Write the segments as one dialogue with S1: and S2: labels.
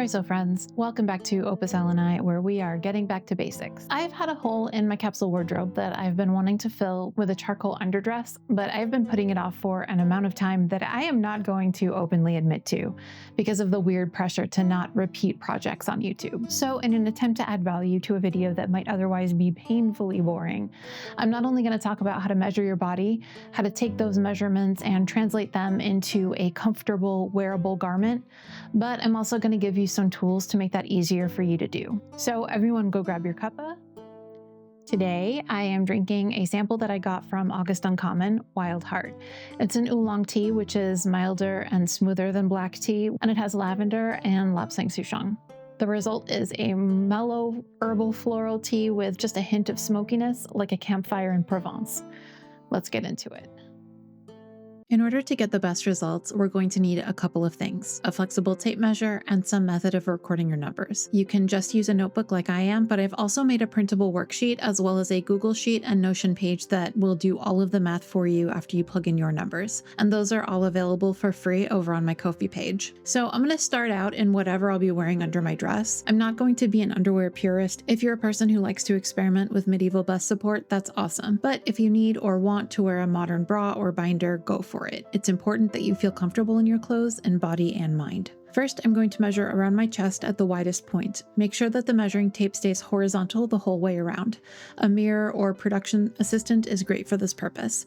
S1: Preso friends, welcome back to Opus Elenae, where we are getting back to basics. I've had a hole in my capsule wardrobe that I've been wanting to fill with a charcoal underdress, but I've been putting it off for an amount of time that I am not going to openly admit to because of the weird pressure to not repeat projects on YouTube. So in an attempt to add value to a video that might otherwise be painfully boring, I'm not only going to talk about how to measure your body, how to take those measurements and translate them into a comfortable, wearable garment, but I'm also going to give you some tools to make that easier for you to do. So everyone go grab your cuppa. Today, I am drinking a sample that I got from August Uncommon, Wild Heart. It's an oolong tea, which is milder and smoother than black tea, and it has lavender and lapsang souchong. The result is a mellow herbal floral tea with just a hint of smokiness, like a campfire in Provence. Let's get into it. In order to get the best results, we're going to need a couple of things: a flexible tape measure and some method of recording your numbers. You can just use a notebook like I am, but I've also made a printable worksheet as well as a Google Sheet and Notion page that will do all of the math for you after you plug in your numbers. And those are all available for free over on my Ko-fi page. So I'm going to start out in whatever I'll be wearing under my dress. I'm not going to be an underwear purist. If you're a person who likes to experiment with medieval bust support, that's awesome. But if you need or want to wear a modern bra or binder, go for it. It's important that you feel comfortable in your clothes in body and mind. First, I'm going to measure around my chest at the widest point. Make sure that the measuring tape stays horizontal the whole way around. A mirror or production assistant is great for this purpose.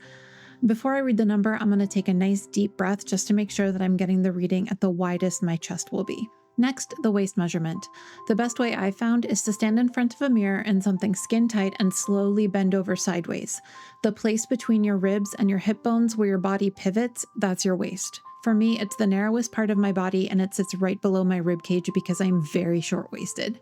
S1: Before I read the number, I'm going to take a nice deep breath just to make sure that I'm getting the reading at the widest my chest will be. Next, the waist measurement. The best way I've found is to stand in front of a mirror in something skin tight and slowly bend over sideways. The place between your ribs and your hip bones where your body pivots, that's your waist. For me, it's the narrowest part of my body and it sits right below my rib cage because I'm very short-waisted.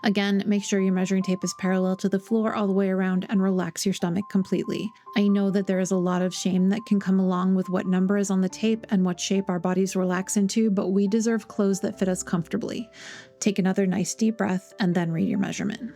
S1: Again, make sure your measuring tape is parallel to the floor all the way around and relax your stomach completely. I know that there is a lot of shame that can come along with what number is on the tape and what shape our bodies relax into, but we deserve clothes that fit us comfortably. Take another nice deep breath and then read your measurement.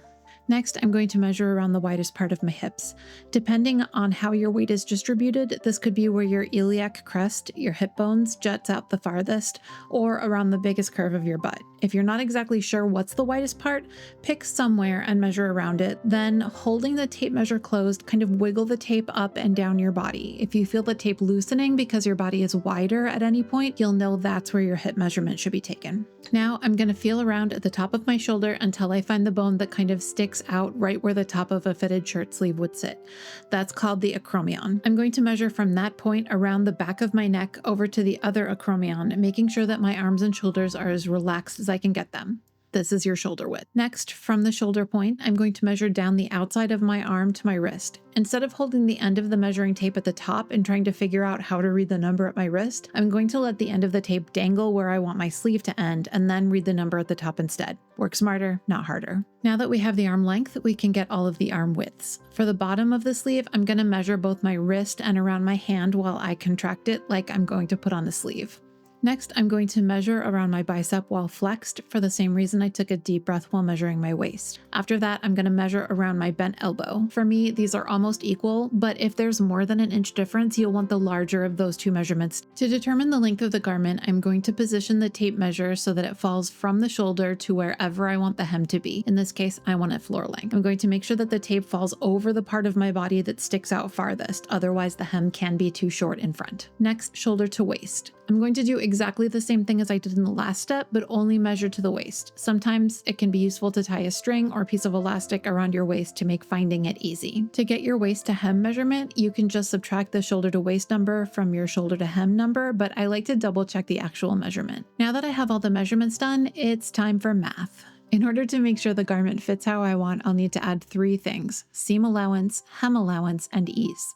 S1: Next, I'm going to measure around the widest part of my hips. Depending on how your weight is distributed, this could be where your iliac crest, your hip bones, juts out the farthest, or around the biggest curve of your butt. If you're not exactly sure what's the widest part, pick somewhere and measure around it. Then, holding the tape measure closed, kind of wiggle the tape up and down your body. If you feel the tape loosening because your body is wider at any point, you'll know that's where your hip measurement should be taken. Now, I'm going to feel around at the top of my shoulder until I find the bone that kind of sticks out right where the top of a fitted shirt sleeve would sit. That's called the acromion. I'm going to measure from that point around the back of my neck over to the other acromion, making sure that my arms and shoulders are as relaxed as I can get them. This is your shoulder width. Next, from the shoulder point, I'm going to measure down the outside of my arm to my wrist. Instead of holding the end of the measuring tape at the top and trying to figure out how to read the number at my wrist, I'm going to let the end of the tape dangle where I want my sleeve to end and then read the number at the top instead. Work smarter, not harder. Now that we have the arm length, we can get all of the arm widths. For the bottom of the sleeve, I'm going to measure both my wrist and around my hand while I contract it like I'm going to put on the sleeve. Next, I'm going to measure around my bicep while flexed for the same reason I took a deep breath while measuring my waist. After that, I'm going to measure around my bent elbow. For me, these are almost equal, but if there's more than an inch difference, you'll want the larger of those two measurements. To determine the length of the garment, I'm going to position the tape measure so that it falls from the shoulder to wherever I want the hem to be. In this case, I want it floor length. I'm going to make sure that the tape falls over the part of my body that sticks out farthest, otherwise the hem can be too short in front. Next, shoulder to waist. I'm going to do exactly the same thing as I did in the last step, but only measure to the waist. Sometimes it can be useful to tie a string or piece of elastic around your waist to make finding it easy. To get your waist to hem measurement, you can just subtract the shoulder to waist number from your shoulder to hem number, but I like to double check the actual measurement. Now that I have all the measurements done, it's time for math. In order to make sure the garment fits how I want, I'll need to add three things: seam allowance, hem allowance, and ease.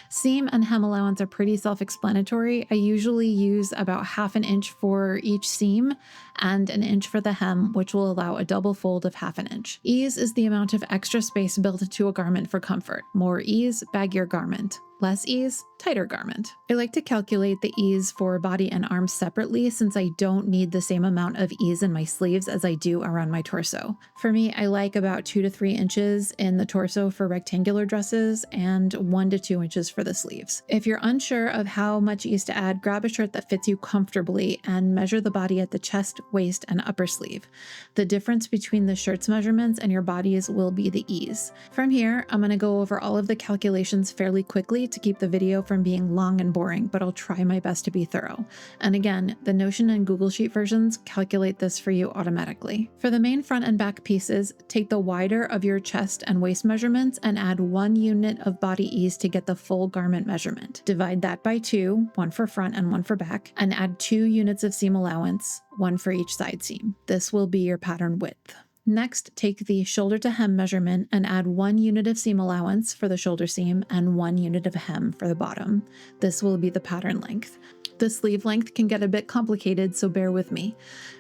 S1: Seam and hem allowance are pretty self-explanatory. I usually use about 1/2 inch for each seam and 1 inch for the hem, which will allow a double fold of 1/2 inch. Ease is the amount of extra space built into a garment for comfort. More ease, baggier garment. less ease, tighter garment. I like to calculate the ease for body and arms separately since I don't need the same amount of ease in my sleeves as I do around my torso. For me, I like about 2 to 3 inches in the torso for rectangular dresses and 1 to 2 inches for the sleeves. If you're unsure of how much ease to add, grab a shirt that fits you comfortably and measure the body at the chest, waist, and upper sleeve. The difference between the shirt's measurements and your body's will be the ease. From here, I'm going to go over all of the calculations fairly quickly to keep the video from being long and boring, but I'll try my best to be thorough. And again, the Notion and Google Sheet versions calculate this for you automatically. For the main front and back pieces, take the wider of your chest and waist measurements and add 1 unit of body ease to get the full garment measurement. Divide that by 2, 1 for front and 1 for back, and add 2 units of seam allowance, 1 for each side seam. This will be your pattern width. Next, take the shoulder to hem measurement and add 1 unit of seam allowance for the shoulder seam and 1 unit of hem for the bottom. This will be the pattern length. The sleeve length can get a bit complicated, so bear with me.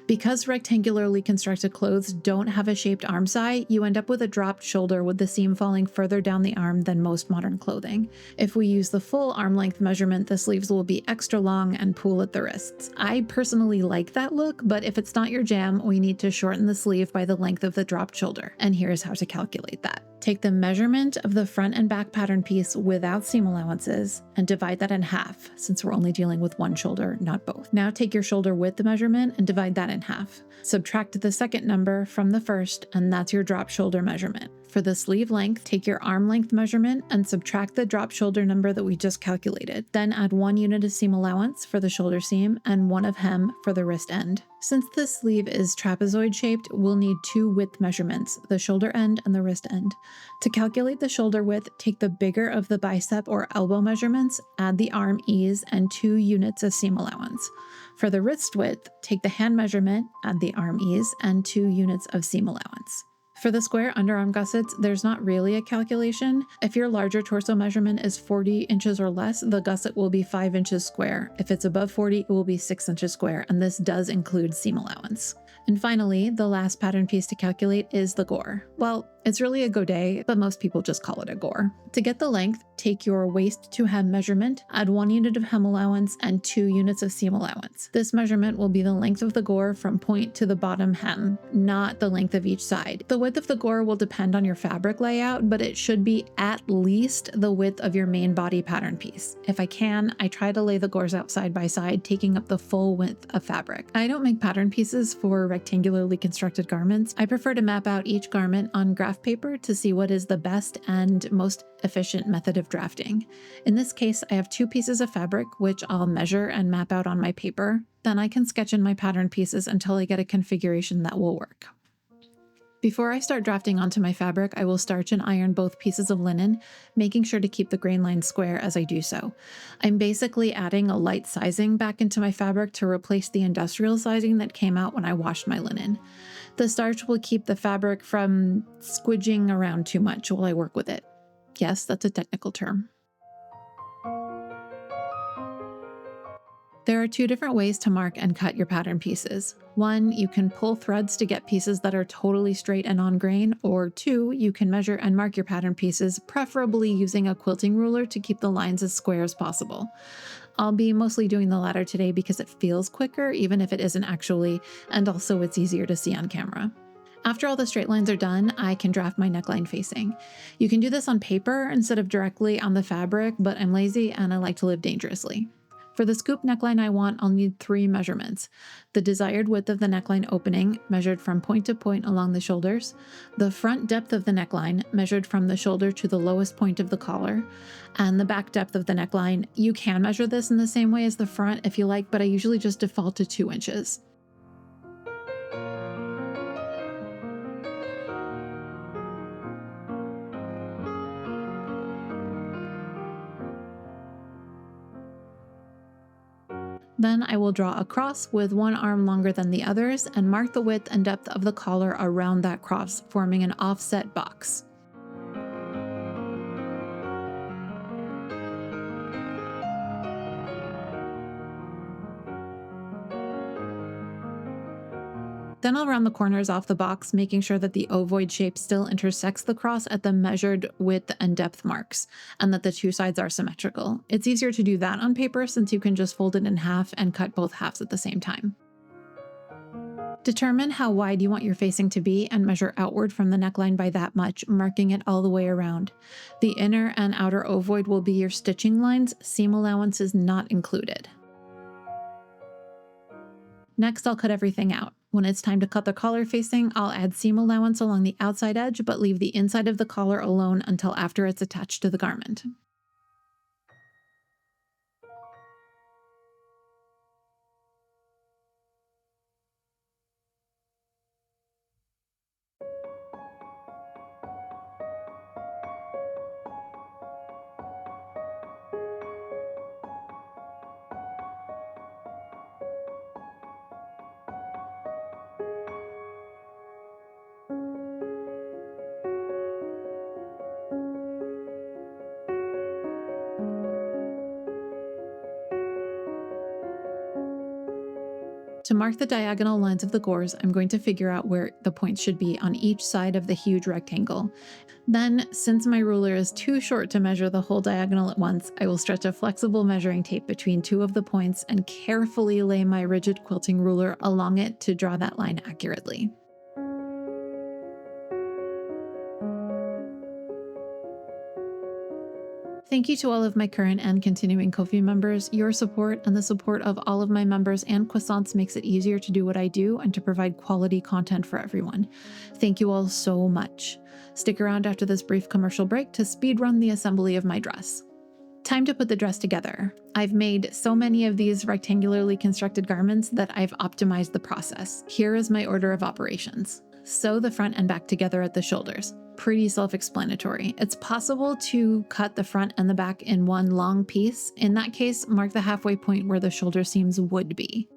S1: Because rectangularly constructed clothes don't have a shaped arm side, you end up with a dropped shoulder with the seam falling further down the arm than most modern clothing. If we use the full arm length measurement, the sleeves will be extra long and pool at the wrists. I personally like that look, but if it's not your jam, we need to shorten the sleeve by the length of the dropped shoulder. And here's how to calculate that. Take the measurement of the front and back pattern piece without seam allowances and divide that in half, since we're only dealing with one shoulder, not both. Now take your shoulder width measurement and divide that in half. Subtract the second number from the first, and that's your drop shoulder measurement. For the sleeve length, take your arm length measurement and subtract the drop shoulder number that we just calculated. Then add 1 unit of seam allowance for the shoulder seam and 1 of hem for the wrist end. Since the sleeve is trapezoid shaped, we'll need 2 width measurements, the shoulder end and the wrist end. To calculate the shoulder width, take the bigger of the bicep or elbow measurements, add the arm ease, and 2 units of seam allowance. For the wrist width, take the hand measurement, add the arm ease, and 2 units of seam allowance. For the square underarm gussets, there's not really a calculation. If your larger torso measurement is 40 inches or less, the gusset will be 5 inches square. If it's above 40, it will be 6 inches square, and this does include seam allowance. And finally, the last pattern piece to calculate is the gore. Well, it's really a godet, but most people just call it a gore. To get the length, take your waist to hem measurement, add 1 unit of hem allowance and 2 units of seam allowance. This measurement will be the length of the gore from point to the bottom hem, not the length of each side. The width of the gore will depend on your fabric layout, but it should be at least the width of your main body pattern piece. If I can, I try to lay the gores out side by side, taking up the full width of fabric. I don't make pattern pieces for rectangularly constructed garments. I prefer to map out each garment on graph paper to see what is the best and most efficient method of drafting. In this case, I have 2 pieces of fabric, which I'll measure and map out on my paper. Then I can sketch in my pattern pieces until I get a configuration that will work. Before I start drafting onto my fabric, I will starch and iron both pieces of linen, making sure to keep the grain line square as I do so. I'm basically adding a light sizing back into my fabric to replace the industrial sizing that came out when I washed my linen. The starch will keep the fabric from squidging around too much while I work with it. Yes, that's a technical term. There are 2 different ways to mark and cut your pattern pieces. 1, you can pull threads to get pieces that are totally straight and on grain, or 2, you can measure and mark your pattern pieces, preferably using a quilting ruler to keep the lines as square as possible. I'll be mostly doing the latter today because it feels quicker, even if it isn't actually, and also it's easier to see on camera. After all the straight lines are done, I can draft my neckline facing. You can do this on paper instead of directly on the fabric, but I'm lazy and I like to live dangerously. For the scoop neckline I want, I'll need 3 measurements. The desired width of the neckline opening, measured from point to point along the shoulders, the front depth of the neckline, measured from the shoulder to the lowest point of the collar, and the back depth of the neckline. You can measure this in the same way as the front if you like, but I usually just default to 2 inches. Then I will draw a cross with one arm longer than the others and mark the width and depth of the collar around that cross, forming an offset box. Then I'll round the corners off the box, making sure that the ovoid shape still intersects the cross at the measured width and depth marks, and that the two sides are symmetrical. It's easier to do that on paper since you can just fold it in half and cut both halves at the same time. Determine how wide you want your facing to be and measure outward from the neckline by that much, marking it all the way around. The inner and outer ovoid will be your stitching lines, seam allowances not included. Next, I'll cut everything out. When it's time to cut the collar facing, I'll add seam allowance along the outside edge, but leave the inside of the collar alone until after it's attached to the garment. To mark the diagonal lines of the gores, I'm going to figure out where the points should be on each side of the huge rectangle. Then, since my ruler is too short to measure the whole diagonal at once, I will stretch a flexible measuring tape between two of the points and carefully lay my rigid quilting ruler along it to draw that line accurately. Thank you to all of my current and continuing Ko-fi members. Your support and the support of all of my members and croissants makes it easier to do what I do and to provide quality content for everyone. Thank you all so much. Stick around after this brief commercial break to speedrun the assembly of my dress. Time to put the dress together. I've made so many of these rectangularly constructed garments that I've optimized the process. Here is my order of operations. Sew the front and back together at the shoulders. Pretty self-explanatory. It's possible to cut the front and the back in one long piece. In that case, mark the halfway point where the shoulder seams would be.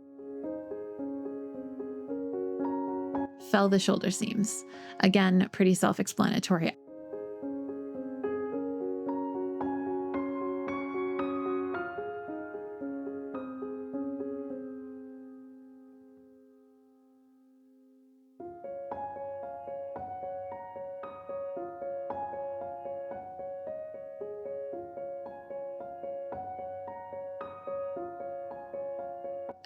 S1: Fell the shoulder seams. Again, pretty self-explanatory.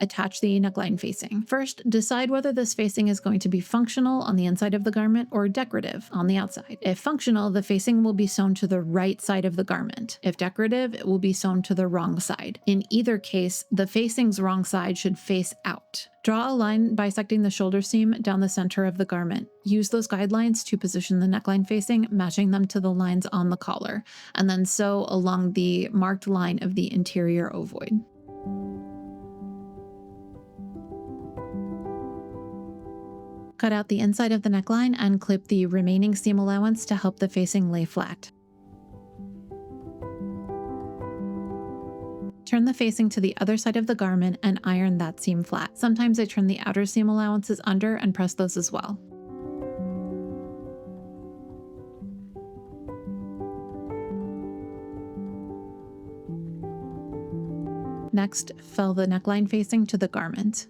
S1: Attach the neckline facing. First, decide whether this facing is going to be functional on the inside of the garment or decorative on the outside. If functional, the facing will be sewn to the right side of the garment. If decorative, it will be sewn to the wrong side. In either case, the facing's wrong side should face out. Draw a line bisecting the shoulder seam down the center of the garment. Use those guidelines to position the neckline facing, matching them to the lines on the collar, and then sew along the marked line of the interior ovoid. Cut out the inside of the neckline and clip the remaining seam allowance to help the facing lay flat. Turn the facing to the other side of the garment and iron that seam flat. Sometimes I turn the outer seam allowances under and press those as well. Next, fell the neckline facing to the garment.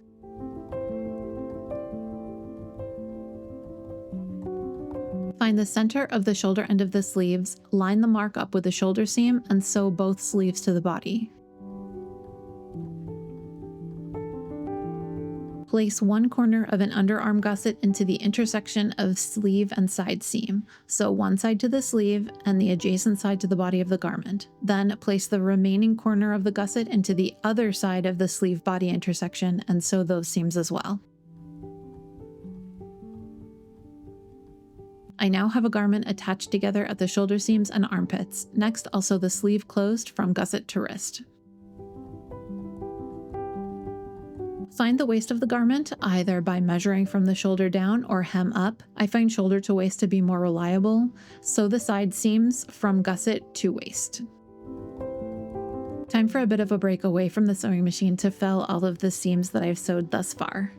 S1: Find the center of the shoulder end of the sleeves, line the mark up with the shoulder seam, and sew both sleeves to the body. Place one corner of an underarm gusset into the intersection of sleeve and side seam. Sew one side to the sleeve and the adjacent side to the body of the garment. Then place the remaining corner of the gusset into the other side of the sleeve body intersection and sew those seams as well. I now have a garment attached together at the shoulder seams and armpits. Next, I'll sew the sleeve closed from gusset to wrist. Find the waist of the garment, either by measuring from the shoulder down or hem up. I find shoulder to waist to be more reliable. Sew the side seams from gusset to waist. Time for a bit of a break away from the sewing machine to fill all of the seams that I've sewed thus far.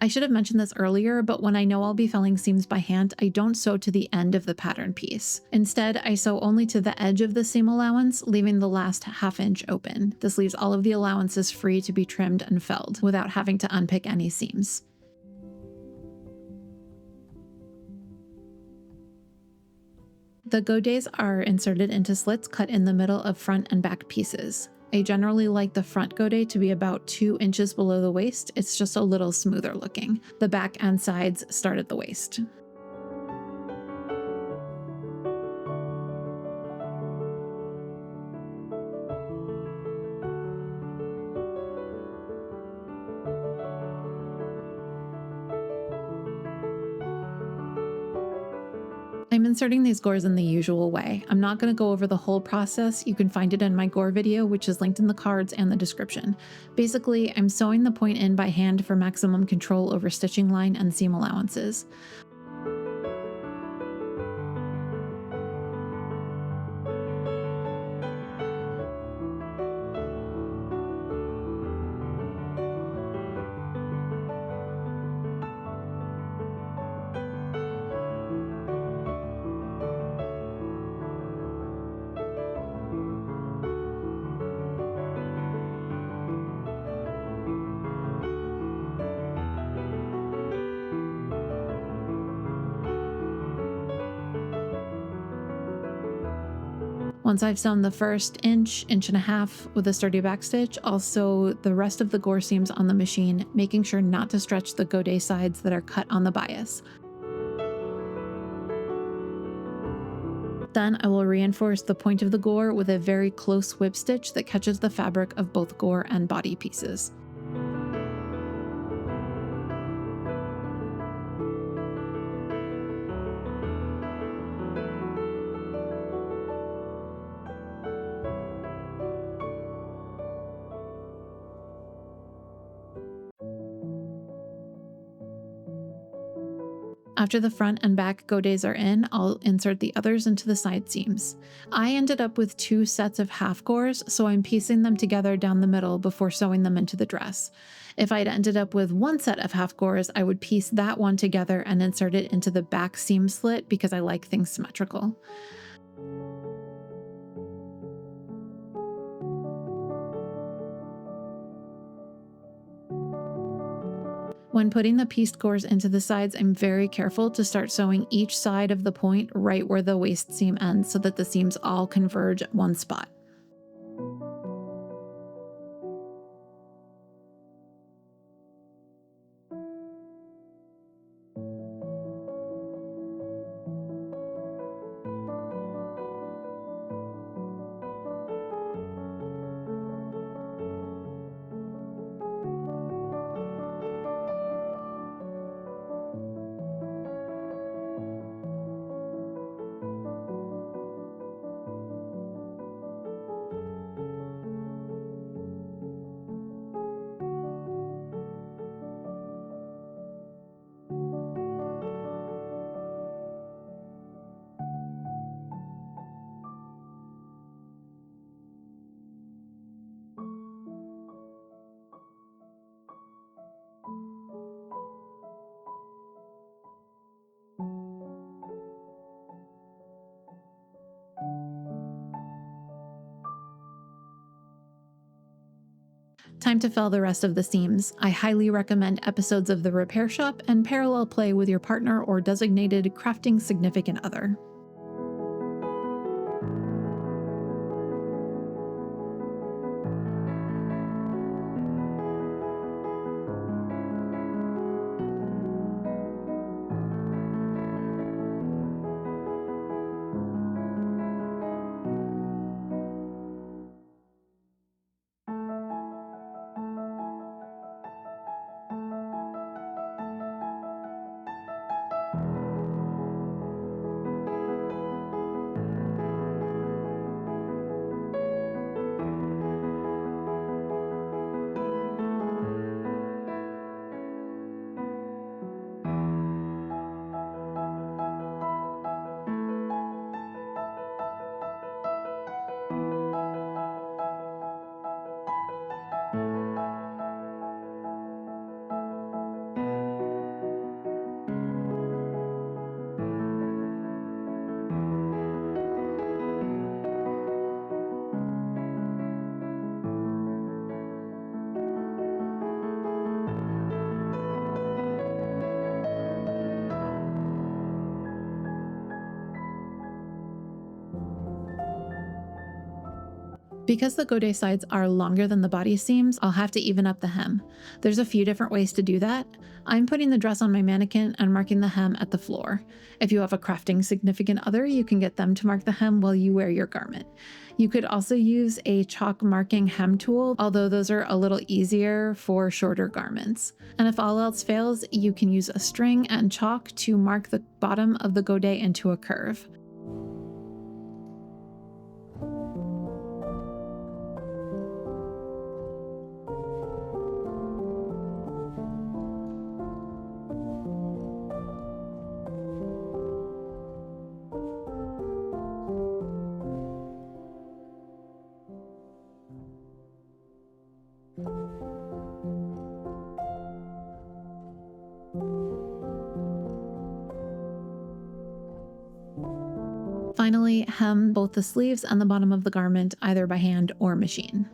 S1: I should have mentioned this earlier, but when I know I'll be felling seams by hand, I don't sew to the end of the pattern piece. Instead, I sew only to the edge of the seam allowance, leaving the last ½ inch open. This leaves all of the allowances free to be trimmed and felled, without having to unpick any seams. The godets are inserted into slits cut in the middle of front and back pieces. I generally like the front godet to be about 2 inches below the waist. It's just a little smoother looking. The back and sides start at the waist. I'm inserting these gores in the usual way. I'm not going to go over the whole process. You can find it in my gore video, which is linked in the cards and the description. Basically, I'm sewing the point in by hand for maximum control over stitching line and seam allowances. Once I've sewn the first inch, 1.5 inches with a sturdy backstitch, I'll sew the rest of the gore seams on the machine, making sure not to stretch the godet sides that are cut on the bias. Then I will reinforce the point of the gore with a very close whip stitch that catches the fabric of both gore and body pieces. After the front and back godets are in, I'll insert the others into the side seams. I ended up with 2 sets of half gores, so I'm piecing them together down the middle before sewing them into the dress. If I'd ended up with 1 set of half gores, I would piece that one together and insert it into the back seam slit because I like things symmetrical. When putting the pieced gores into the sides, I'm very careful to start sewing each side of the point right where the waist seam ends so that the seams all converge at one spot. Time to fell the rest of the seams. I highly recommend episodes of The Repair Shop and parallel play with your partner or designated crafting significant other. Because the godet sides are longer than the body seams, I'll have to even up the hem. There's a few different ways to do that. I'm putting the dress on my mannequin and marking the hem at the floor. If you have a crafting significant other, you can get them to mark the hem while you wear your garment. You could also use a chalk marking hem tool, although those are a little easier for shorter garments. And if all else fails, you can use a string and chalk to mark the bottom of the godet into a curve. Finally, hem both the sleeves and the bottom of the garment either by hand or machine.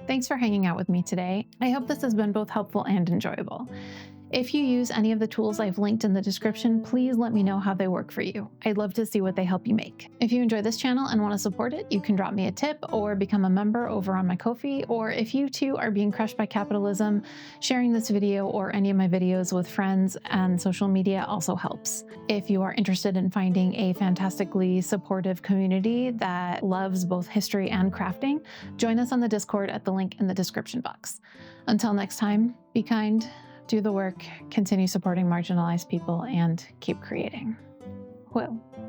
S1: Thanks for hanging out with me today. I hope this has been both helpful and enjoyable. If you use any of the tools I've linked in the description, please let me know how they work for you. I'd love to see what they help you make. If you enjoy this channel and want to support it, you can drop me a tip or become a member over on my Ko-fi, or if you too are being crushed by capitalism, sharing this video or any of my videos with friends and social media also helps. If you are interested in finding a fantastically supportive community that loves both history and crafting, join us on the Discord at the link in the description box. Until next time, be kind, do the work, continue supporting marginalized people, and keep creating. Well.